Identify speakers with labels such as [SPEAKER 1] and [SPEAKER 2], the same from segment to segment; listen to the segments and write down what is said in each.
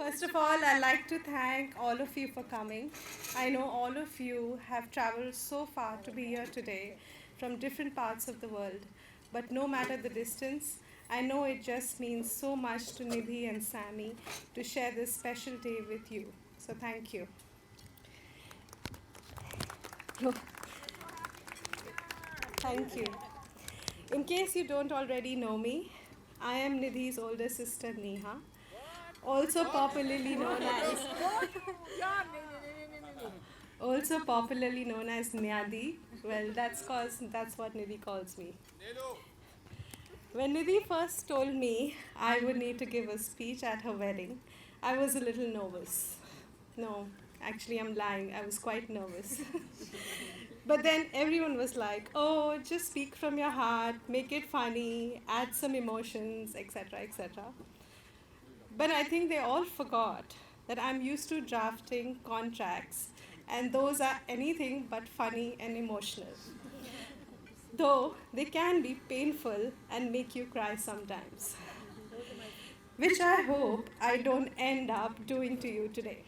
[SPEAKER 1] First of all, I'd like to thank all of you for coming. I know all of you have traveled so far to be here today from different parts of the world. But no matter the distance, I know it just means so much to Nidhi and Sammy to share this special day with you. So thank you. Thank you. In case you don't already know me, I am Nidhi's older sister Neha, also popularly known as Nyadi. Well, that's what Nidhi calls me. When Nidhi first told me I would need to give a speech at her wedding, I was a little nervous. No, actually, I'm lying. I was quite nervous. But then everyone was like, oh, just speak from your heart, make it funny, add some emotions, etc., etc. But I think they all forgot that I'm used to drafting contracts, and those are anything but funny and emotional. Though they can be painful and make you cry sometimes, which I hope I don't end up doing to you today.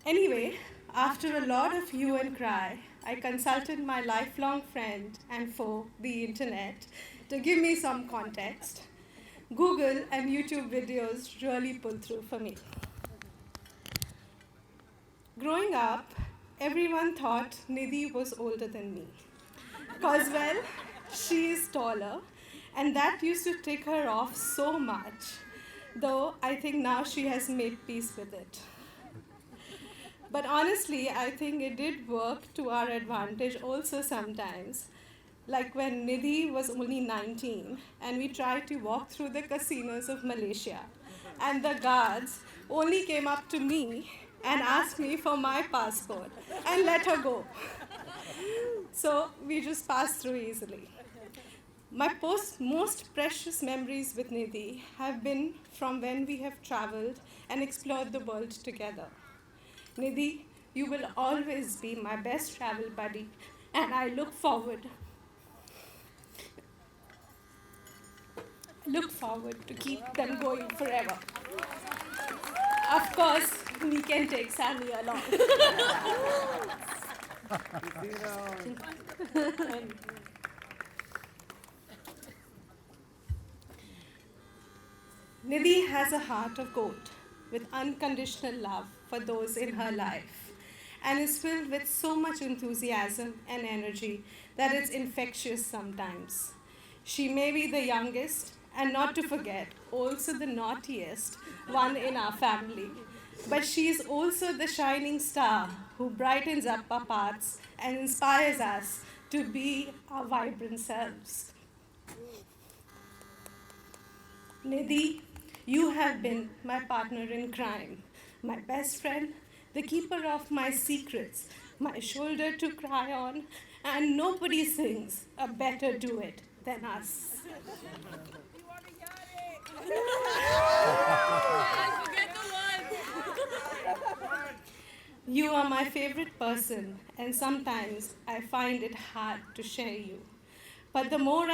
[SPEAKER 1] Anyway, after a lot of hue and cry, I consulted my lifelong friend and foe, the internet, to give me some context. Google and YouTube videos really pull through for me. Growing up, everyone thought Nidhi was older than me. Because, well, she is taller, and that used to tick her off so much, though I think now she has made peace with it. But honestly, I think it did work to our advantage also sometimes. Like when Nidhi was only 19 and we tried to walk through the casinos of Malaysia, and the guards only came up to me and asked me for my passport and let her go. So we just passed through easily. My most precious memories with Nidhi have been from when we have traveled and explored the world together. Nidhi, you will always be my best travel buddy, and I look forward to keep them going forever. Of course, we can take Sammy along. Nidhi has a heart of gold with unconditional love for those in her life and is filled with so much enthusiasm and energy that it's infectious sometimes. She may be the youngest and not to forget, also the naughtiest one in our family. But she is also the shining star who brightens up our paths and inspires us to be our vibrant selves. Nidhi, you have been my partner in crime, my best friend, the keeper of my secrets, my shoulder to cry on, and nobody sings a better duet than us. You are my favorite person, and sometimes I find it hard to share you. But the more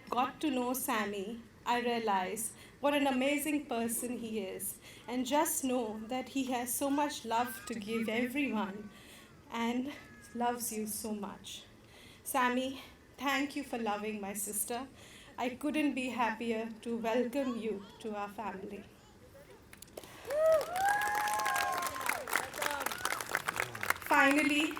[SPEAKER 1] got to know Sammy, I realize what an amazing person he is. And just know that he has so much love to give everyone and loves you so much. Sammy, thank you for loving my sister. I couldn't be happier to welcome you to our family. Finally,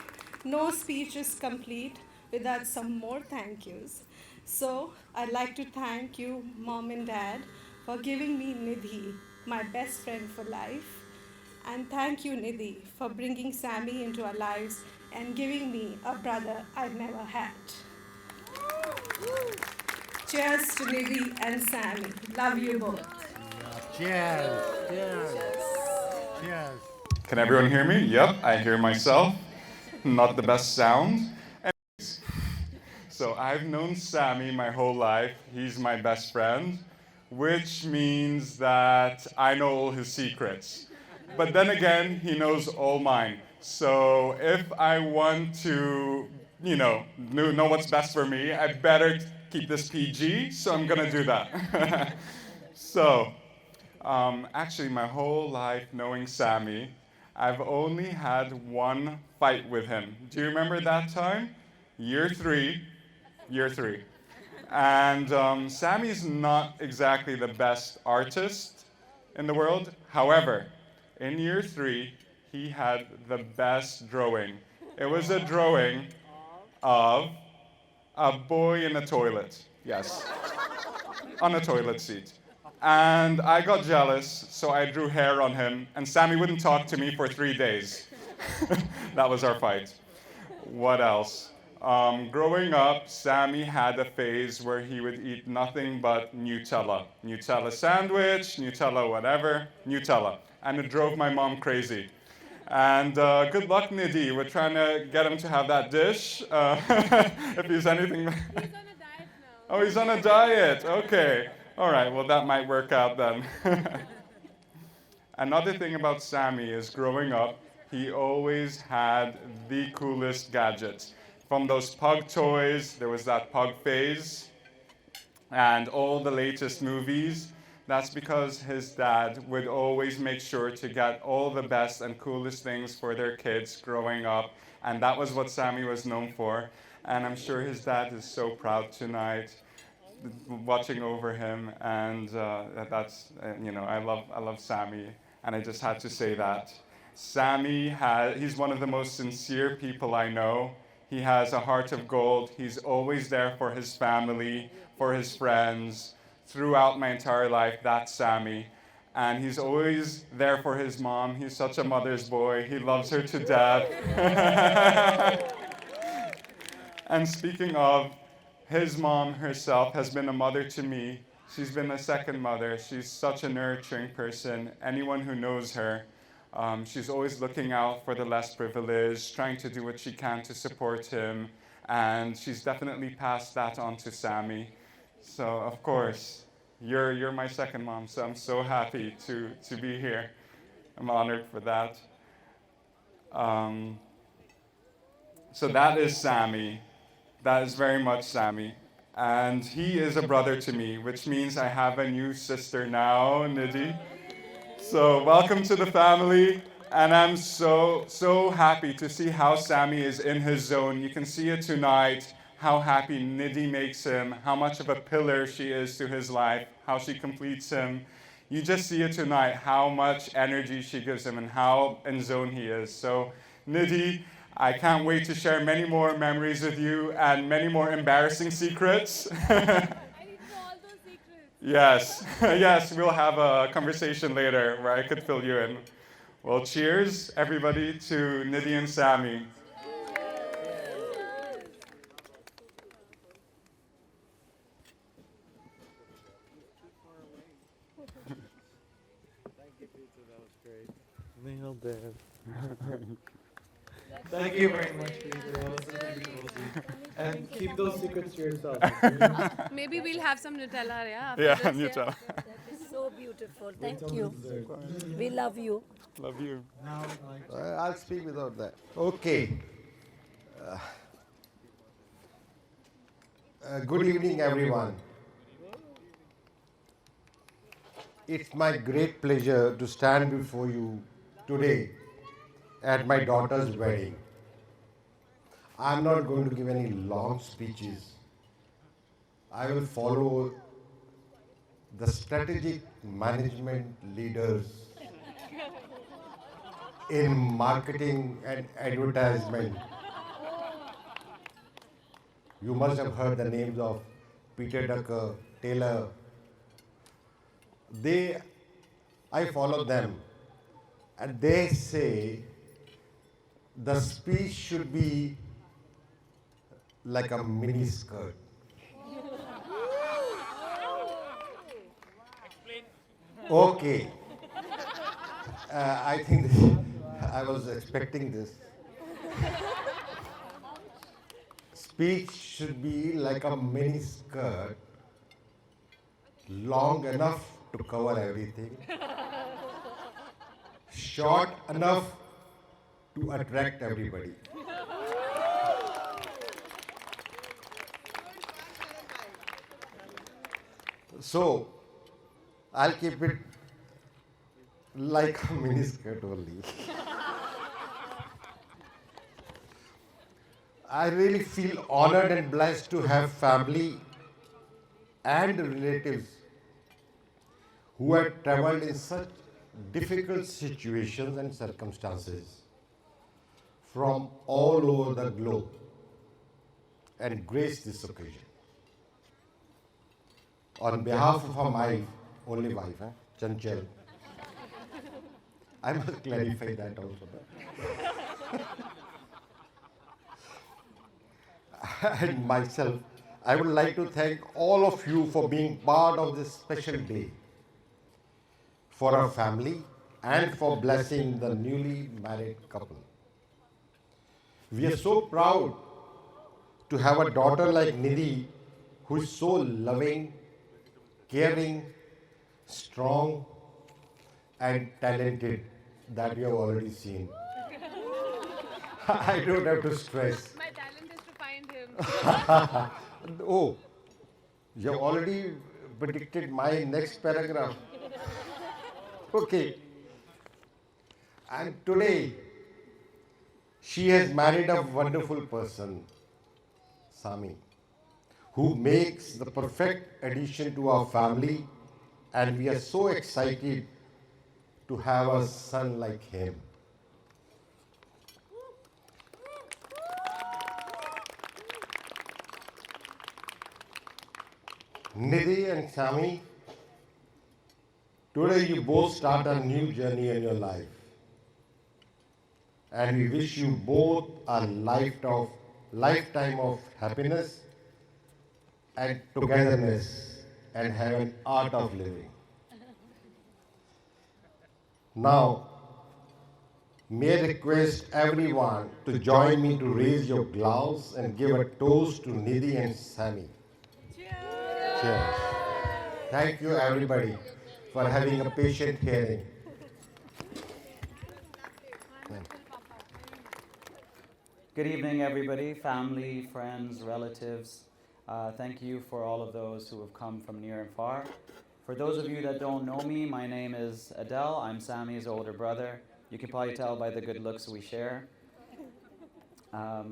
[SPEAKER 1] no speech is complete without some more thank yous. So I'd like to thank you, Mom and Dad, for giving me Nidhi, my best friend for life. And thank you, Nidhi, for bringing Sammy into our lives and giving me a brother I've never had. Cheers to Nidhi and Sammy. Love you both.
[SPEAKER 2] Cheers. Cheers. Cheers.
[SPEAKER 3] Can everyone hear me? Yep, I hear myself. Not the best sound. Anyways, so I've known Sammy my whole life. He's my best friend, which means that I know all his secrets. But then again, he knows all mine. So if I want to, know what's best for me, I better keep this PG, so I'm gonna do that. So, Actually, my whole life knowing Sammy, I've only had one fight with him. Do you remember that time? Year three. Year three. And Sammy's not exactly the best artist in the world. However, in year three, he had the best drawing. It was a drawing of a boy in a toilet. Yes, on a toilet seat. And I got jealous, so I drew hair on him, and Sammy wouldn't talk to me for 3 days. That was our fight. What else? Growing up, Sammy had a phase where he would eat nothing but Nutella. Nutella sandwich, Nutella whatever, Nutella. And it drove my mom crazy. And good luck, Nidhi. We're trying to get him to have that dish. If he's anything.
[SPEAKER 4] He's on a diet now.
[SPEAKER 3] Oh, he's on a diet. Okay. All right. Well, that might work out then. Another thing about Sammy is growing up, he always had the coolest gadgets. From those pug toys, there was that pug phase, and all the latest movies. That's because his dad would always make sure to get all the best and coolest things for their kids growing up, and that was what Sammy was known for. And I'm sure his dad is so proud tonight, watching over him, and that's I love Sammy, and I just had to say that. He's one of the most sincere people I know. He has a heart of gold. He's always there for his family, for his friends. Throughout my entire life, that's Sammy. And he's always there for his mom. He's such a mother's boy. He loves her to death. And speaking of, his mom herself has been a mother to me. She's been a second mother. She's such a nurturing person. Anyone who knows her, she's always looking out for the less privileged, trying to do what she can to support him. And she's definitely passed that on to Sammy. So, of course, you're my second mom, so I'm so happy to be here. I'm honored for that. So that is Sammy. That is very much Sammy. And he is a brother to me, which means I have a new sister now, Nidhi. So welcome to the family. And I'm so happy to see how Sammy is in his zone. You can see it tonight, how happy Nidhi makes him, how much of a pillar she is to his life, how she completes him. You just see it tonight, how much energy she gives him and how in zone he is. So Nidhi, I can't wait to share many more memories with you and many more embarrassing secrets.
[SPEAKER 4] I need to know all those secrets.
[SPEAKER 3] Yes, yes, we'll have a conversation later where I could fill you in. Well, cheers, everybody, to Nidhi and Sammy.
[SPEAKER 2] Nailed it.
[SPEAKER 5] Thank you very much, Peter. That was really cozy. And keep those secrets to yourself.
[SPEAKER 4] Maybe we'll have some Nutella, yeah? After
[SPEAKER 3] Yeah,
[SPEAKER 4] this,
[SPEAKER 3] Nutella.
[SPEAKER 6] That is so beautiful. Thank you. We love you.
[SPEAKER 3] Love you.
[SPEAKER 5] Now,
[SPEAKER 2] I'll speak without that. Okay. Good evening, everyone. It's my great pleasure to stand before you today at my daughter's wedding. I'm not going to give any long speeches. I will follow the strategic management leaders in marketing and advertisement. You must have heard the names of Peter Ducker, Taylor. I follow them, and they say the speech should be like a mini skirt. Okay. I think I was expecting this. Speech should be like a mini skirt, long enough to cover everything, short enough to attract everybody. So, I'll keep it like a miniskirt only. I really feel honored and blessed to have family and relatives who had traveled in such difficult situations and circumstances from all over the globe and grace this occasion. On behalf of my only wife, Chanchal, I must clarify that also. And myself, I would like to thank all of you for being part of this special day, for our family, and for blessing the newly married couple. We are so proud to have a daughter like Nidhi, who is so loving, caring, strong, and talented that you have already seen. I don't have to stress.
[SPEAKER 4] My talent is to find him.
[SPEAKER 2] Oh, you have already predicted my next paragraph. Okay. And today, she has married a wonderful person, Sami, who makes the perfect addition to our family, and we are so excited to have a son like him. Nidhi and Sami, today you both start a new journey in your life. And we wish you both a lifetime of happiness and togetherness and have an art of living. Now, may I request everyone to join me to raise your glass and give a toast to Nidhi and Sami. Cheers. Thank you, everybody, for having a patient hearing.
[SPEAKER 7] Good evening, everybody, family, friends, relatives. Thank you for all of those who have come from near and far. For those of you that don't know me, my name is Adele. I'm Sammy's older brother. You can probably tell by the good looks we share. I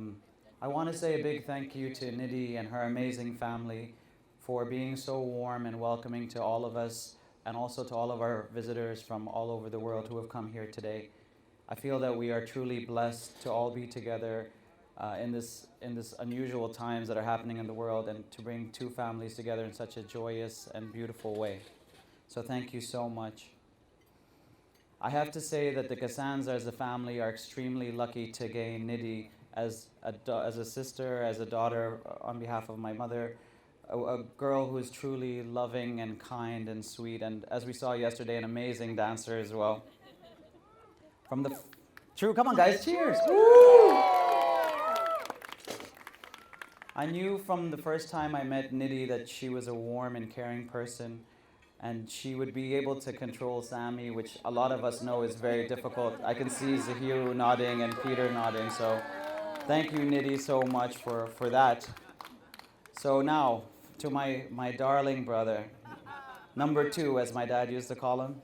[SPEAKER 7] want to say a big thank you to Nidhi and her amazing family for being so warm and welcoming to all of us, and also to all of our visitors from all over the world who have come here today. I feel that we are truly blessed to all be together in this unusual times that are happening in the world, and to bring two families together in such a joyous and beautiful way. So thank you so much. I have to say that the Kassans as a family are extremely lucky to gain Nidhi as a sister, as a daughter on behalf of my mother, a girl who is truly loving and kind and sweet, and as we saw yesterday, an amazing dancer as well. From the true, come on guys, cheers! Woo! I knew from the first time I met Nidhi that she was a warm and caring person, and she would be able to control Sami, which a lot of us know is very difficult. I can see Zahiru nodding and Peter nodding, so thank you, Nidhi, so much for that. So now, to my darling brother, number two, as my dad used to call him.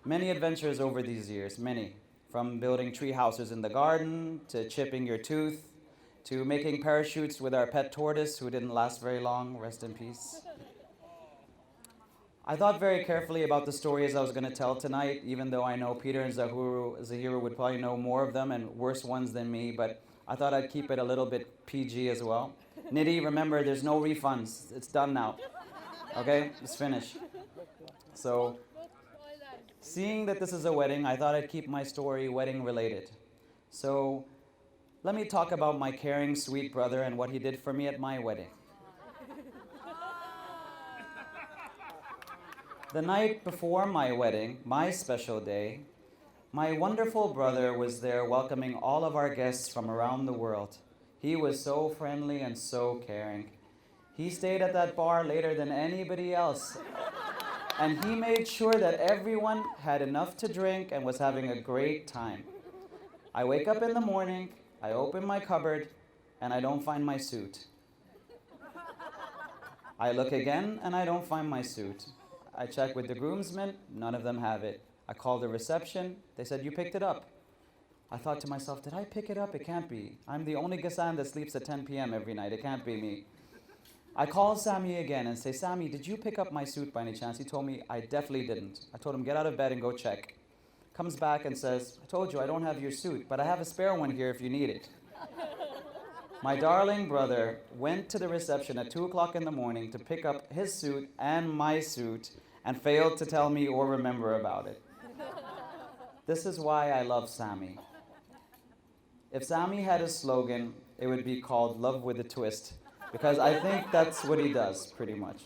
[SPEAKER 7] Many adventures over these years, many. From building tree houses in the garden, to chipping your tooth, to making parachutes with our pet tortoise who didn't last very long, rest in peace. I thought very carefully about the stories I was going to tell tonight, even though I know Peter and Zahiru would probably know more of them and worse ones than me, but I thought I'd keep it a little bit PG as well. Nidhi, remember, there's no refunds. It's done now. Okay? It's finished. So, seeing that this is a wedding, I thought I'd keep my story wedding related. So, let me talk about my caring, sweet brother and what he did for me at my wedding. The night before my wedding, my special day, my wonderful brother was there welcoming all of our guests from around the world. He was so friendly and so caring. He stayed at that bar later than anybody else. And he made sure that everyone had enough to drink and was having a great time. I wake up in the morning, I open my cupboard, and I don't find my suit. I look again, and I don't find my suit. I check with the groomsmen, none of them have it. I called the reception. They said, you picked it up. I thought to myself, did I pick it up? It can't be. I'm the only Ghassan that sleeps at 10 p.m. every night. It can't be me. I called Sammy again and say, Sammy, did you pick up my suit by any chance? He told me, I definitely didn't. I told him, get out of bed and go check. Comes back and says, I told you I don't have your suit, but I have a spare one here if you need it. My darling brother went to the reception at 2 o'clock in the morning to pick up his suit and my suit and failed to tell me or remember about it. This is why I love Sammy. If Sammy had a slogan, it would be called Love with a Twist, because I think that's what he does, pretty much.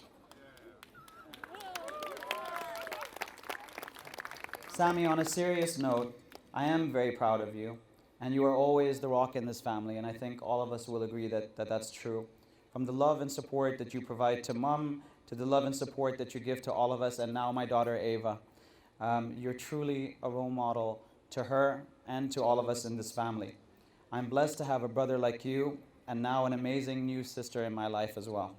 [SPEAKER 7] Sammy, on a serious note, I am very proud of you, and you are always the rock in this family, and I think all of us will agree that that's true. From the love and support that you provide to Mom, to the love and support that you give to all of us, and now my daughter Ava, you're truly a role model to her and to all of us in this family. I'm blessed to have a brother like you, and now an amazing new sister in my life as well.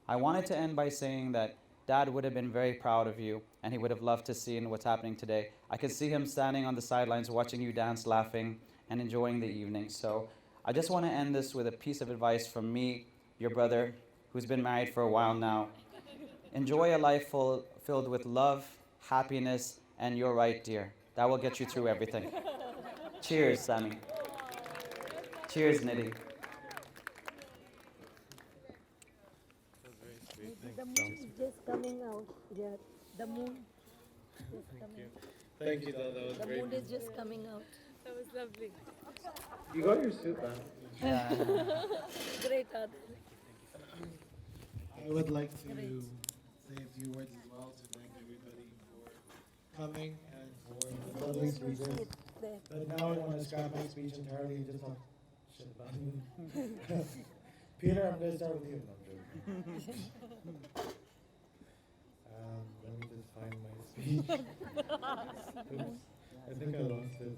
[SPEAKER 7] I wanted to end by saying that Dad would have been very proud of you, and he would have loved to see what's happening today. I could see him standing on the sidelines watching you dance, laughing, and enjoying the evening. So I just want to end this with a piece of advice from me, your brother, who's been married for a while now. Enjoy a life filled with love, happiness, and you're right, dear. That will get you through everything. Cheers, Sammy. Cheers, Nidhi.
[SPEAKER 6] The moon is just coming out. Yeah, the moon is coming.
[SPEAKER 5] Thank you, though. That was
[SPEAKER 6] The
[SPEAKER 5] great.
[SPEAKER 6] moon is just coming out.
[SPEAKER 4] That was lovely.
[SPEAKER 5] You got your suit back.
[SPEAKER 6] Great, Adil.
[SPEAKER 5] I would like to say a few words as well to thank everybody for coming and for the lovely speeches.
[SPEAKER 6] There.
[SPEAKER 5] But now I want to scrap my speech entirely and just talk shit about me. Peter, I'm going to start with you. No, I'm joking. Let me just find my speech. Oops, I think I lost it.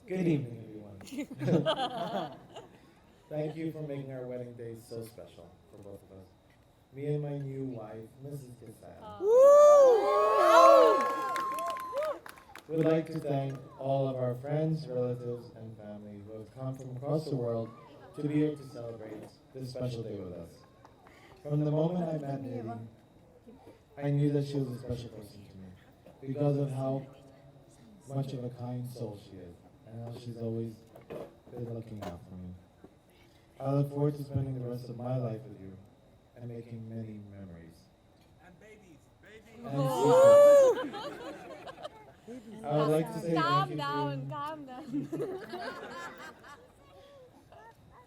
[SPEAKER 5] Good evening, everyone. Thank you for making our wedding day so special for both of us. Me and my new wife, Mrs. Ghassan. We'd like to thank all of our friends, relatives, and family who have come from across the world to be here to celebrate this special day with us. From the moment I met Nidhi, I knew that she was a special person to me because of how much of a kind soul she is and how she's always been looking out for me. I look forward to spending the rest of my life with you and making many memories. And secrets. I would like to say thank you
[SPEAKER 4] Calm down.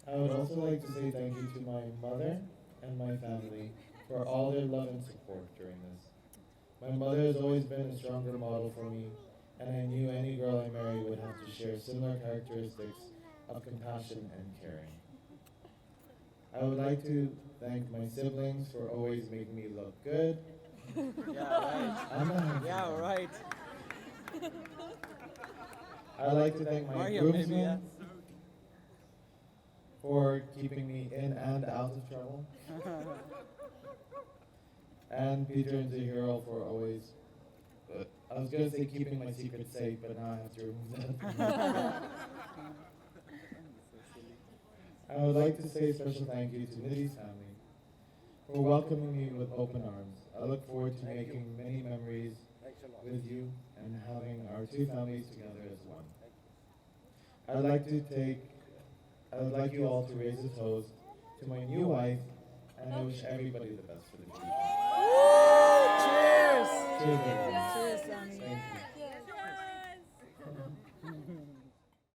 [SPEAKER 5] I would also like to say thank you to my mother and my family for all their love and support during this. My mother has always been a stronger model for me, and I knew any girl I married would have to share similar characteristics of compassion and caring. I would like to thank my siblings for always making me look good.
[SPEAKER 7] Yeah, right.
[SPEAKER 5] I'm not happy.
[SPEAKER 7] Yeah, right.
[SPEAKER 5] I'd like to thank my
[SPEAKER 7] Mario, maybe,
[SPEAKER 5] groomsmen
[SPEAKER 7] yeah.
[SPEAKER 5] for keeping me in and out of trouble. And Peter and Zahiro for always, I was going to say keeping my secret safe, but now I have to remove that. I would like to say a special thank you to Nidhi's family for welcoming me with open arms. I look forward to making many memories with you and having our two families together as one. I would like you all to raise a toast to my new wife, and I wish everybody the best for the future.
[SPEAKER 7] Cheers!
[SPEAKER 5] Cheers, everybody.